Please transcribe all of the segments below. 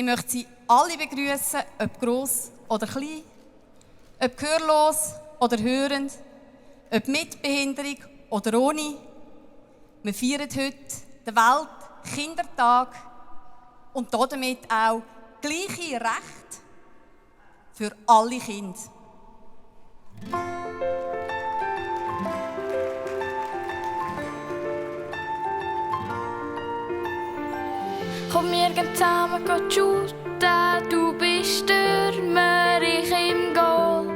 Ich möchte Sie alle begrüßen, ob gross oder klein, ob gehörlos oder hörend, ob mit Behinderung oder ohne. Wir feiern heute den Weltkindertag und damit auch gleiche Rechte für alle Kinder. Komm, wir gehen zusammen shooten, du bist Stürmer, ich im Goal.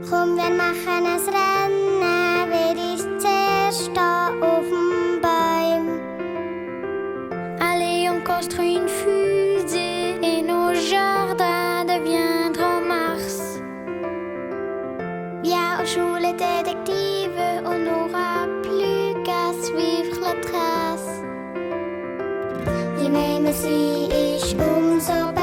Komm, wir machen ein Rennen, wer ist zuerst da auf dem Baum? Allez, on construit une fusée et nos jardins deviendront Mars. Viens aux Schule Détective, on n'aura plus qu'à suivre la trace. Die Memory ist umso